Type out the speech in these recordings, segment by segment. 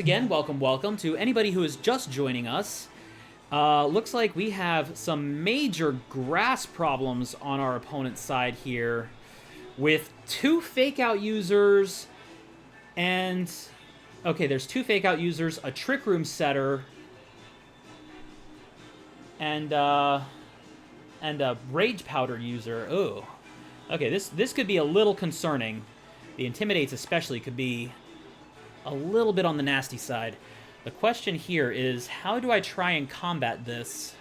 Again, welcome to anybody who is just joining us. Looks like we have some major grass problems on our opponent's side here with two fake out users and... Okay, there's two fake out users, a trick room setter, and a rage powder user. Ooh. Okay, this could be a little concerning. The intimidates especially could be a little bit on the nasty side. The question here is, how do I try and combat this?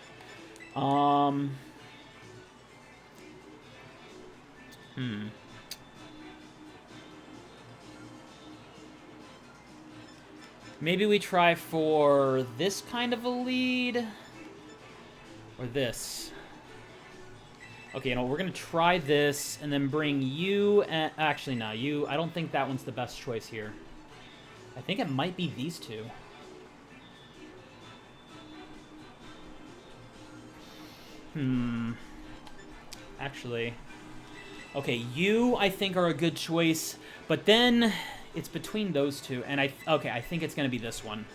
Maybe we try for this kind of a lead, or this. Okay, we're gonna try this, and then bring you, actually, no, you, I don't think that one's the best choice here. I think it might be these two. Actually. Okay, you, I think, are a good choice. But then, it's between those two. And okay, I think it's going to be this one.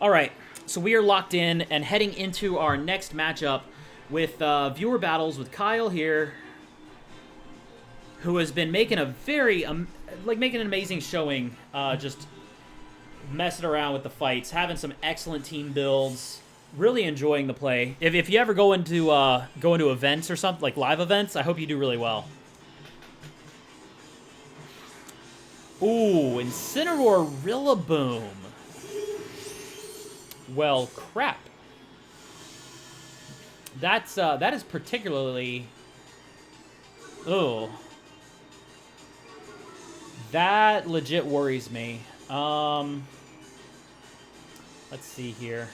Alright, so we are locked in and heading into our next matchup with viewer battles with Kyle here, who has been making a very, making an amazing showing, just messing around with the fights, having some excellent team builds, really enjoying the play. If you ever go into events or something, like live events, I hope you do really well. Ooh, Incineroar Rillaboom. Well, crap. That is particularly... Oh. That legit worries me. Let's see here.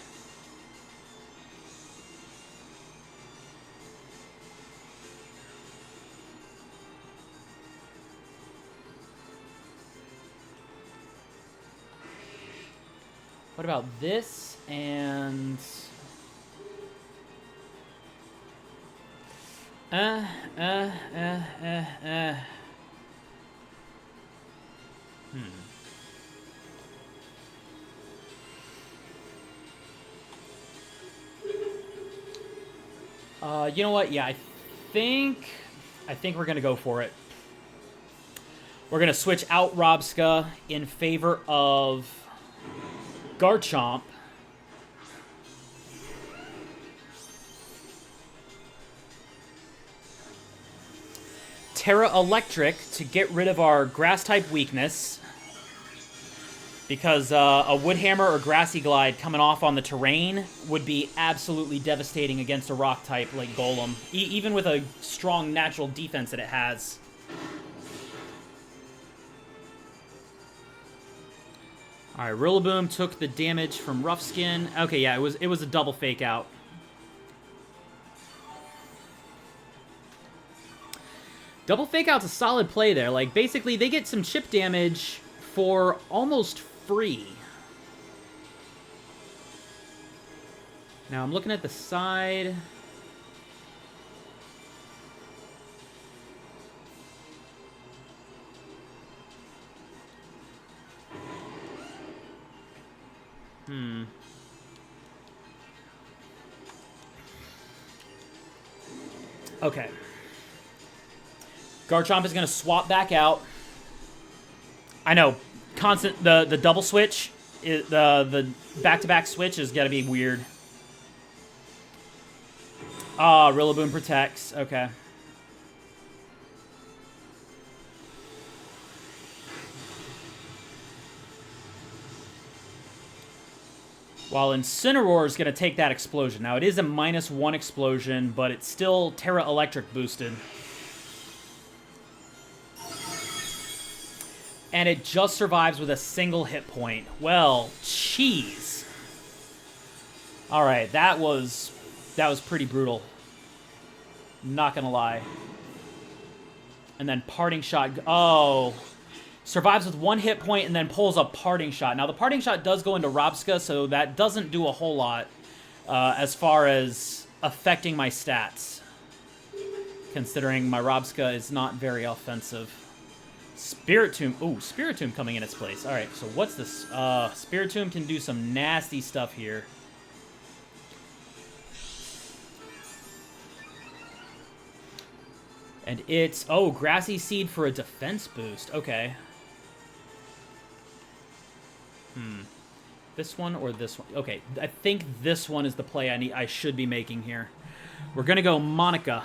What about this and... You know what? Yeah, I think we're gonna go for it. We're gonna switch out Rabsca in favor of Garchomp. Terra Electric to get rid of our grass-type weakness, because a Wood Hammer or Grassy Glide coming off on the terrain would be absolutely devastating against a Rock-type like Golem, even with a strong natural defense that it has. Alright, Rillaboom took the damage from Rough Skin. Okay, yeah, it was a double fake out. Double fake out's a solid play there. Like, basically, they get some chip damage for almost free. Now, I'm looking at the side. Okay. Garchomp is going to swap back out. I know, the double switch, the back-to-back switch is going to be weird. Ah, Rillaboom protects. Okay. While Incineroar is going to take that explosion. Now, it is a -1 explosion, but it's still Terra Electric boosted. And it just survives with a single hit point. Well, jeez. Alright, that was pretty brutal. Not gonna lie. And then Parting Shot. Oh. Survives with 1 hit point and then pulls a Parting Shot. Now, the Parting Shot does go into Rabsca, so that doesn't do a whole lot as far as affecting my stats, considering my Rabsca is not very offensive. Spirit Tomb. Oh, Spirit Tomb coming in its place. All right, so what's this? Spirit Tomb can do some nasty stuff here. And it's... Oh, Grassy Seed for a defense boost. Okay. This one or this one? Okay, I think this one is the play I should be making here. We're going to go Monica.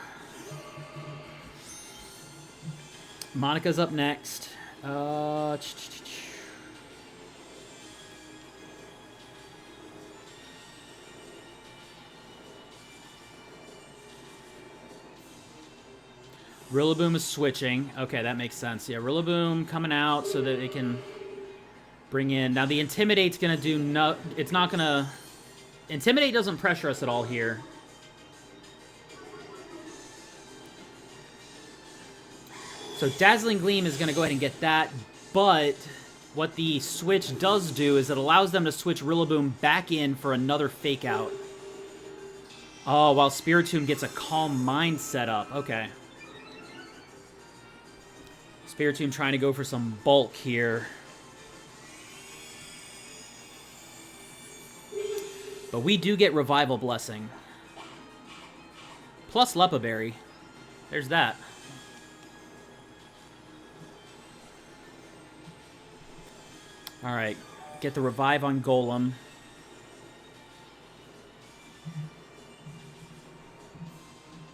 Monica's up next. Rillaboom is switching. Okay, that makes sense. Yeah, Rillaboom coming out so that it can bring in... Now, the Intimidate's going to do... No, it's not going to... Intimidate doesn't pressure us at all here. So Dazzling Gleam is going to go ahead and get that, but what the switch does do is it allows them to switch Rillaboom back in for another Fake Out. Oh, while Spiritomb gets a Calm Mind set up. Okay. Spiritomb trying to go for some bulk here. But we do get Revival Blessing. Plus Lepa Berry. There's that. Alright, get the revive on Golem.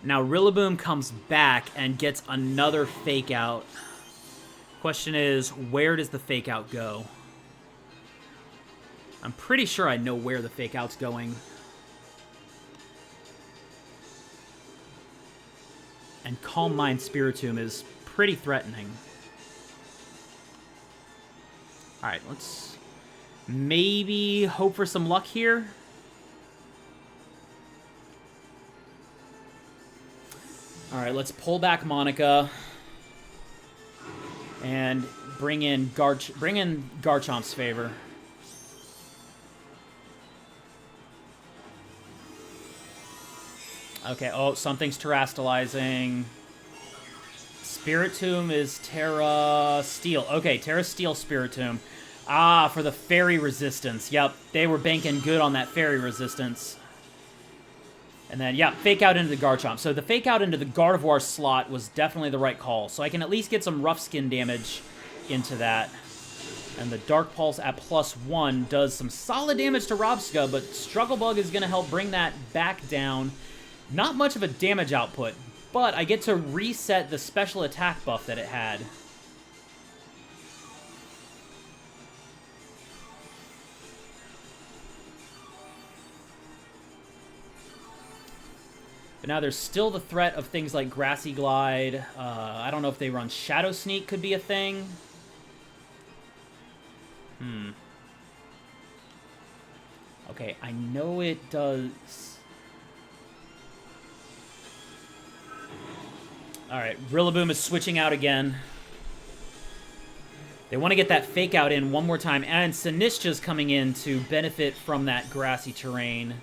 Now Rillaboom comes back and gets another Fake Out. Question is, where does the Fake Out go? I'm pretty sure I know where the Fake Out's going. And Calm Mind Spiritomb is pretty threatening. Alright, let's maybe hope for some luck here. Alright, let's pull back Monica. And bring in Garchomp's favor. Okay, oh, something's terastallizing. Spiritomb is Terra Steel. Okay, Terra Steel Spiritomb. Ah, for the Fairy Resistance. Yep, they were banking good on that Fairy Resistance. And then, yeah, Fake Out into the Garchomp. So the Fake Out into the Gardevoir slot was definitely the right call. So I can at least get some Rough Skin damage into that. And the Dark Pulse at +1 does some solid damage to Rabsca, but Struggle Bug is going to help bring that back down. Not much of a damage output, but I get to reset the special attack buff that it had. But now there's still the threat of things like Grassy Glide. I don't know if they run Shadow Sneak could be a thing. Okay, I know it does... Alright, Rillaboom is switching out again. They want to get that Fake Out in one more time, and Sinistcha's coming in to benefit from that grassy terrain.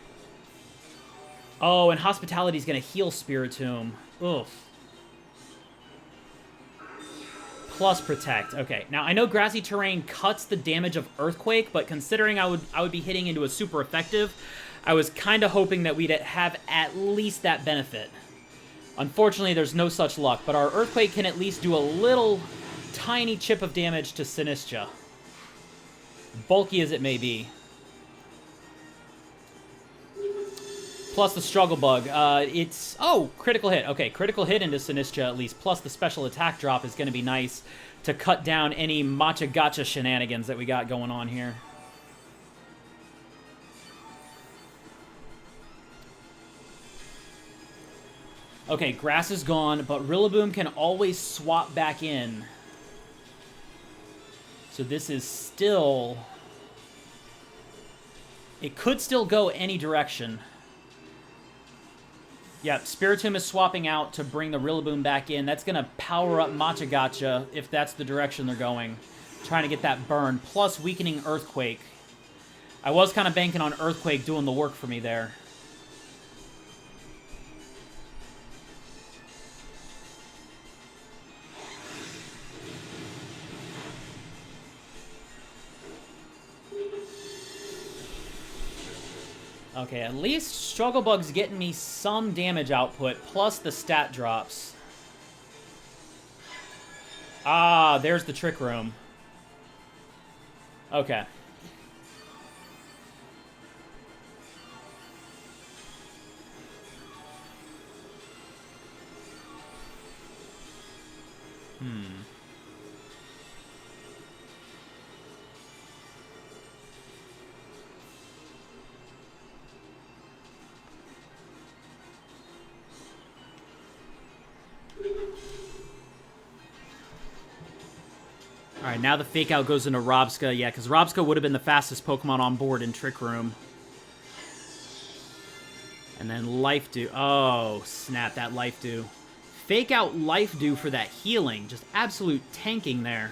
Oh, and Hospitality's going to heal Spiritomb. Oof. Plus Protect. Okay, now I know grassy terrain cuts the damage of Earthquake, but considering I would be hitting into a super effective, I was kind of hoping that we'd have at least that benefit. Unfortunately, there's no such luck, but our Earthquake can at least do a little tiny chip of damage to Sinistcha. Bulky as it may be. Plus the Struggle Bug. It's... Oh, critical hit. Okay, critical hit into Sinistcha at least, plus the special attack drop is going to be nice to cut down any Matcha Gotcha shenanigans that we got going on here. Okay, Grass is gone, but Rillaboom can always swap back in. So this is still... It could still go any direction. Yeah, Spiritomb is swapping out to bring the Rillaboom back in. That's going to power up Matcha Gotcha if that's the direction they're going. Trying to get that burn, plus weakening Earthquake. I was kind of banking on Earthquake doing the work for me there. Okay, at least Struggle Bug's getting me some damage output, plus the stat drops. Ah, there's the Trick Room. Okay. Alright, now the Fake Out goes into Rabsca. Yeah, because Rabsca would have been the fastest Pokemon on board in Trick Room. And then Life Dew. Oh, snap, that Life Dew. Fake Out Life Dew for that healing. Just absolute tanking there.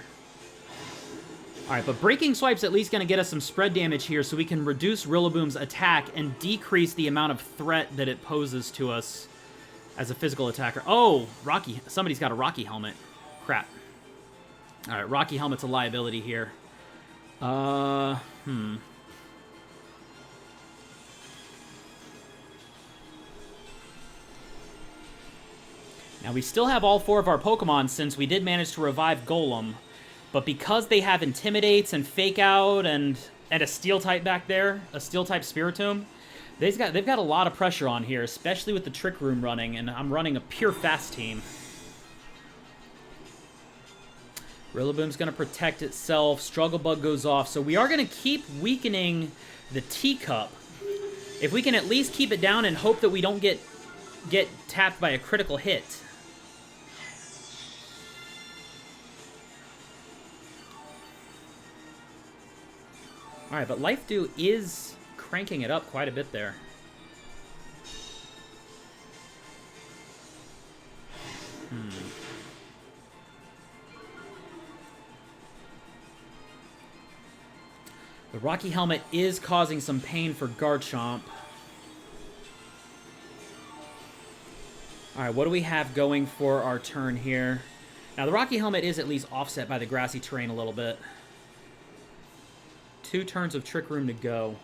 Alright, but Breaking Swipe's at least going to get us some spread damage here so we can reduce Rillaboom's attack and decrease the amount of threat that it poses to us as a physical attacker. Oh, Rocky. Somebody's got a Rocky Helmet. Crap. Alright, Rocky Helmet's a liability here. Now, we still have all 4 of our Pokemon since we did manage to revive Golem. But because they have Intimidates and Fake Out and a Steel-type back there, a Steel-type Spiritomb, they've got a lot of pressure on here, especially with the Trick Room running, and I'm running a pure fast team. Rillaboom's going to protect itself. Struggle Bug goes off. So we are going to keep weakening the Teacup. If we can at least keep it down and hope that we don't get tapped by a critical hit. Alright, but Life Dew is cranking it up quite a bit there. The Rocky Helmet is causing some pain for Garchomp. Alright, what do we have going for our turn here? Now, the Rocky Helmet is at least offset by the grassy terrain a little bit. 2 turns of Trick Room to go.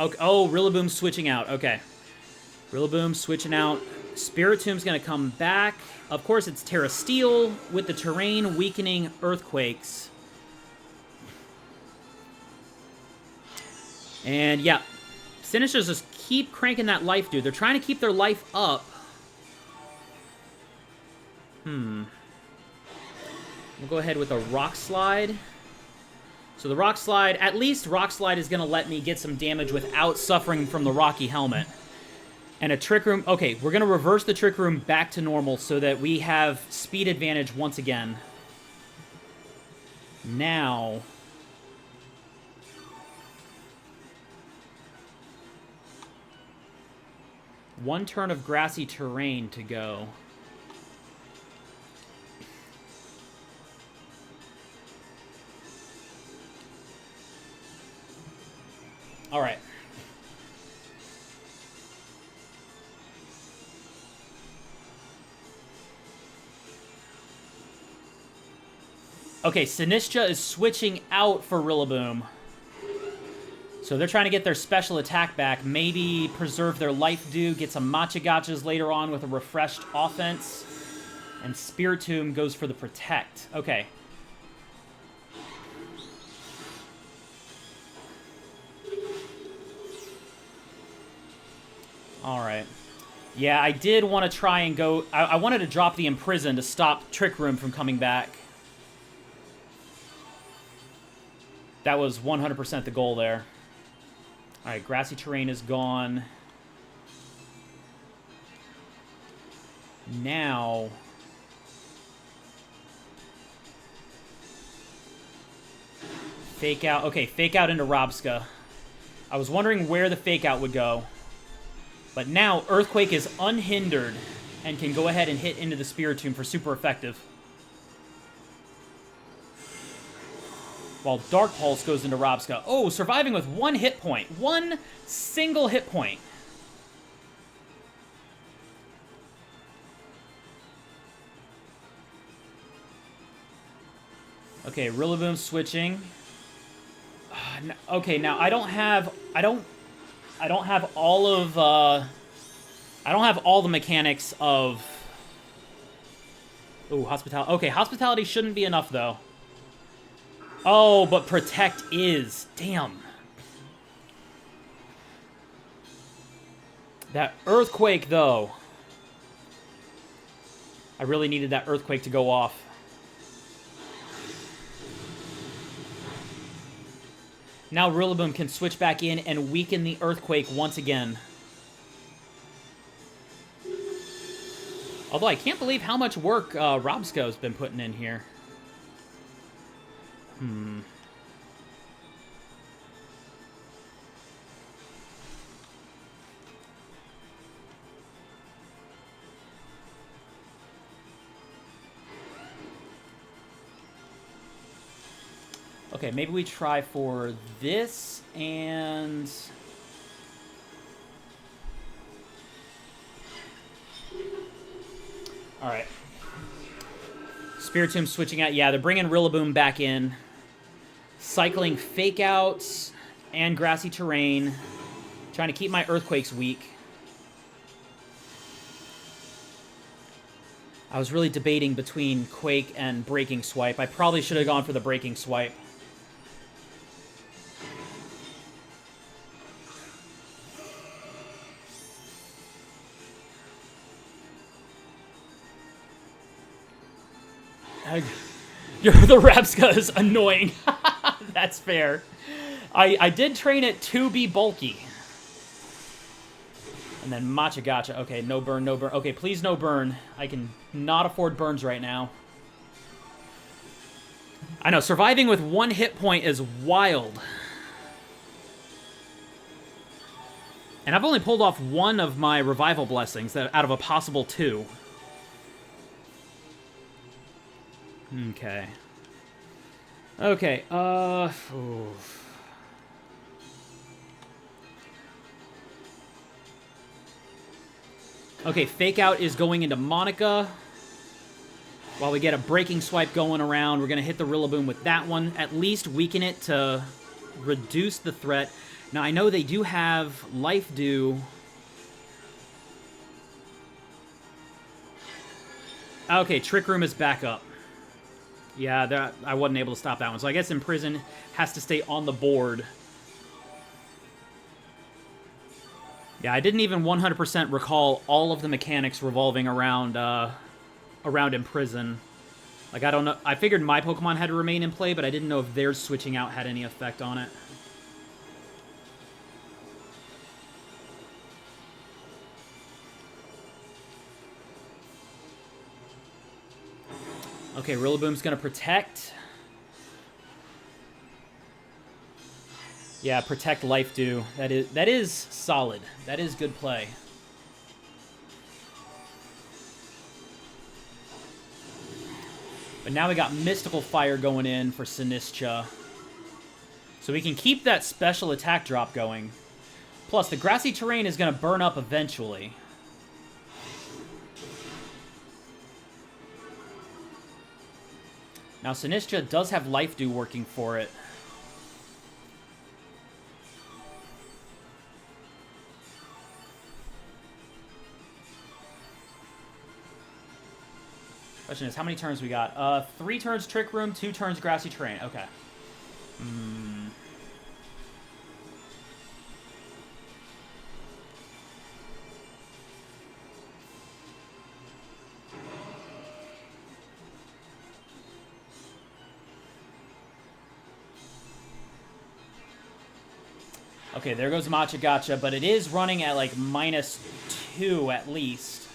Okay. Oh, Rillaboom's switching out. Okay. Rillaboom's switching out. Spiritomb's going to come back. Of course, it's Terra Steel with the terrain weakening Earthquakes. And, yeah. Sinisters just keep cranking that life, dude. They're trying to keep their life up. We'll go ahead with a Rock Slide. So the Rock Slide, at least Rock Slide is going to let me get some damage without suffering from the Rocky Helmet. And a Trick Room. Okay, we're going to reverse the Trick Room back to normal so that we have speed advantage once again. Now, one turn of grassy terrain to go. All right. Okay, Sinistcha is switching out for Rillaboom. So they're trying to get their special attack back, maybe preserve their Life Dew, get some Machagachas later on with a refreshed offense. And Spiritomb goes for the Protect. Okay. Alright. Yeah, I did want to try and go... I wanted to drop the Imprison to stop Trick Room from coming back. That was 100% the goal there. Alright, Grassy Terrain is gone. Now... Fake Out. Okay, Fake Out into Rabsca. I was wondering where the Fake Out would go. But now, Earthquake is unhindered and can go ahead and hit into the Spiritomb for super effective. While Dark Pulse goes into Rabsca. Oh, surviving with 1 hit point. 1 single hit point. Okay, Rillaboom switching. Okay, now I don't have all of I don't have all the mechanics of. Ooh, Hospitality. Okay, Hospitality shouldn't be enough though. Oh, but Protect is. Damn. That Earthquake though. I really needed that Earthquake to go off. Now Rillaboom can switch back in and weaken the Earthquake once again. Although I can't believe how much work Rabsca's been putting in here. Okay, maybe we try for this and... Alright. Spiritomb switching out. Yeah, they're bringing Rillaboom back in. Cycling Fake Outs and Grassy Terrain. Trying to keep my Earthquakes weak. I was really debating between Quake and Breaking Swipe. I probably should have gone for the Breaking Swipe. The Rabsca is annoying. That's fair. I did train it to be bulky. And then Matcha Gotcha. Okay, no burn, no burn. Okay, please no burn. I can not afford burns right now. I know, surviving with 1 hit point is wild. And I've only pulled off 1 of my Revival Blessings out of a possible 2. Okay. Okay, Okay, Fake Out is going into Monica. While we get a Breaking Swipe going around, we're going to hit the Rillaboom with that one. At least weaken it to reduce the threat. Now, I know they do have Life Dew. Okay, Trick Room is back up. Yeah, I wasn't able to stop that one. So I guess Imprison has to stay on the board. Yeah, I didn't even 100% recall all of the mechanics revolving around Imprison. Like, I don't know. I figured my Pokemon had to remain in play, but I didn't know if theirs switching out had any effect on it. Okay, Rillaboom's gonna Protect. Yeah, Protect Life Dew. That is solid. That is good play. But now we got Mystical Fire going in for Sinistcha. So we can keep that special attack drop going. Plus, the Grassy Terrain is going to burn up eventually. Now, Sinistcha does have Life Dew working for it. Question is, how many turns we got? 3 turns Trick Room, 2 turns Grassy Terrain. Okay. Okay, there goes Matcha Gotcha, but it is running at like -2 at least.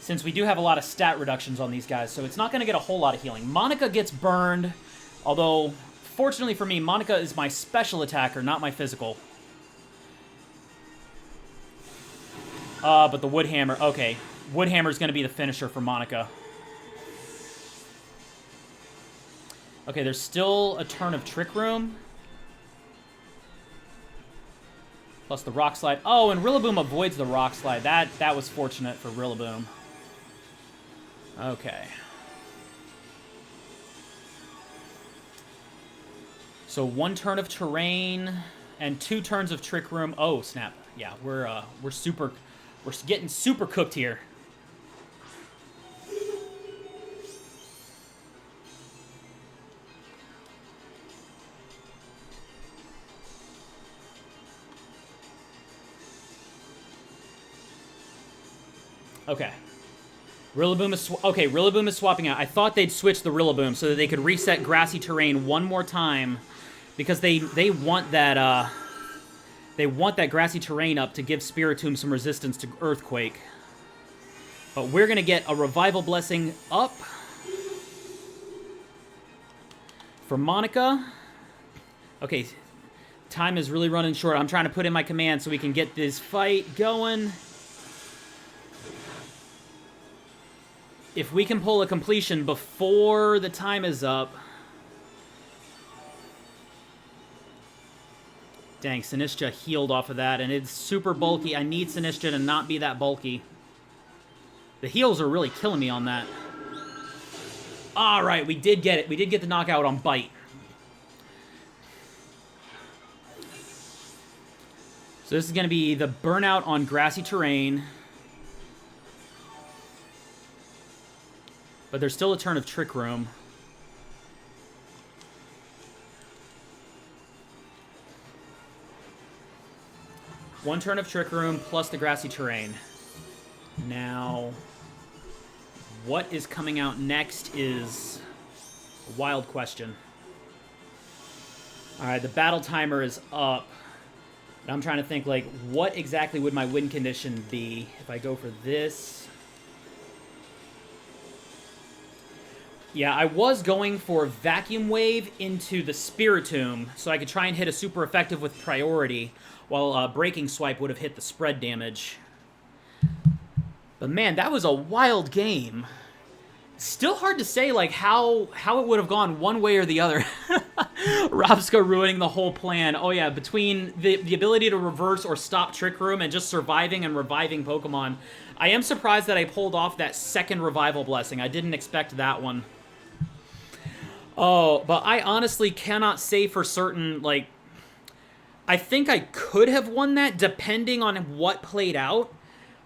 Since we do have a lot of stat reductions on these guys, so it's not going to get a whole lot of healing. Monica gets burned, although, fortunately for me, Monica is my special attacker, not my physical. But the Wood Hammer, okay. Wood Hammer is going to be the finisher for Monica. Okay, there's still a turn of Trick Room. Plus the Rock Slide. Oh, and Rillaboom avoids the Rock Slide. That was fortunate for Rillaboom. Okay. So 1 turn of Terrain and 2 turns of Trick Room. Oh, snap. Yeah, we're getting super cooked here. Okay. Rillaboom is swapping out. I thought they'd switch the Rillaboom so that they could reset Grassy Terrain one more time, because they want that Grassy Terrain up to give Spiritomb some resistance to Earthquake. But we're gonna get a Revival Blessing up for Monica. Okay, time is really running short. I'm trying to put in my command so we can get this fight going. If we can pull a completion before the time is up... Dang, Sinistcha healed off of that, and it's super bulky. I need Sinistcha to not be that bulky. The heals are really killing me on that. Alright, we did get it. We did get the knockout on Bite. So this is going to be the Burnout on Grassy Terrain. But there's still a turn of Trick Room. One turn of Trick Room plus the Grassy Terrain. Now, what is coming out next is a wild question. Alright, the battle timer is up. And I'm trying to think, like, what exactly would my win condition be if I go for this? Yeah, I was going for Vacuum Wave into the Spiritomb, so I could try and hit a super effective with priority, while Breaking Swipe would have hit the spread damage. But man, that was a wild game. Still hard to say, like, how it would have gone one way or the other. Rabsca ruining the whole plan. Oh yeah, between the ability to reverse or stop Trick Room and just surviving and reviving Pokemon, I am surprised that I pulled off that second Revival Blessing. I didn't expect that one. Oh, but I honestly cannot say for certain, like... I think I could have won that depending on what played out.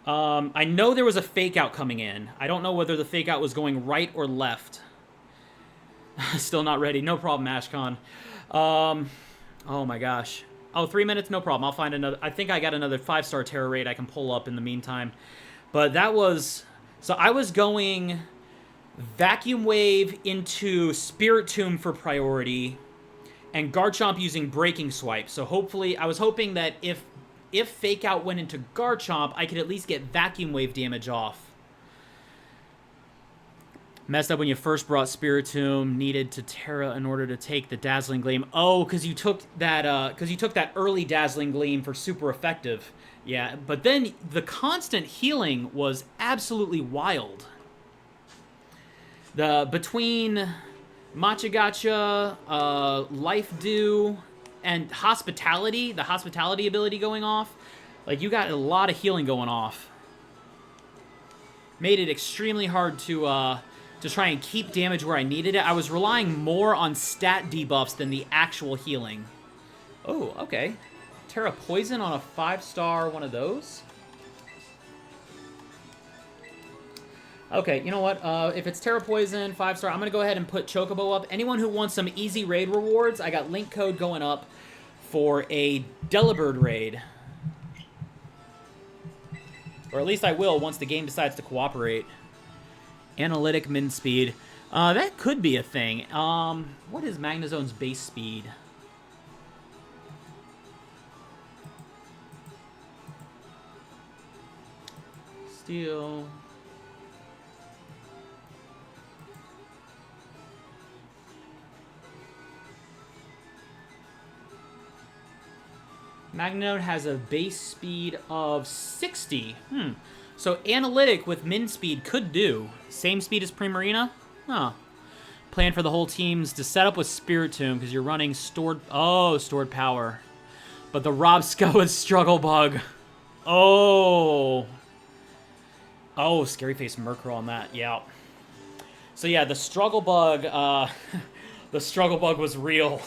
I know there was a fake out coming in. I don't know whether the fake out was going right or left. Still not ready. No problem, Ashcon. Oh my gosh. Oh, 3 minutes? No problem. I'll find another. I think I got another 5-star Terra Raid I can pull up in the meantime. But that was... So I was going Vacuum Wave into Spiritomb for priority, and Garchomp using Breaking Swipe. So hopefully, I was hoping that if Fake Out went into Garchomp, I could at least get Vacuum Wave damage off. Messed up when you first brought Spiritomb, needed to Terra in order to take the Dazzling Gleam. Oh, because you took that early Dazzling Gleam for super effective. Yeah, but then the constant healing was absolutely wild. Between Machagacha, Life Dew, and Hospitality, the Hospitality ability going off, like, you got a lot of healing going off. Made it extremely hard to try and keep damage where I needed it. I was relying more on stat debuffs than the actual healing. Oh, okay. Terra Poison on a 5-star one of those? Okay, you know what? If it's Terra Poison, 5-star, I'm going to go ahead and put Chocobo up. Anyone who wants some easy raid rewards, I got link code going up for a Delibird raid. Or at least I will once the game decides to cooperate. Analytic min speed. That could be a thing. What is Magnezone's base speed? Steel. Magnezone has a base speed of 60. So Analytic with min speed could do. Same speed as Primarina? Huh. Plan for the whole teams to set up with Spirit Tomb because you're running stored power. But the Rabsca with Struggle Bug. Oh, Scary Face Mercurol on that. Yeah. So yeah, the Struggle Bug, the Struggle Bug was real.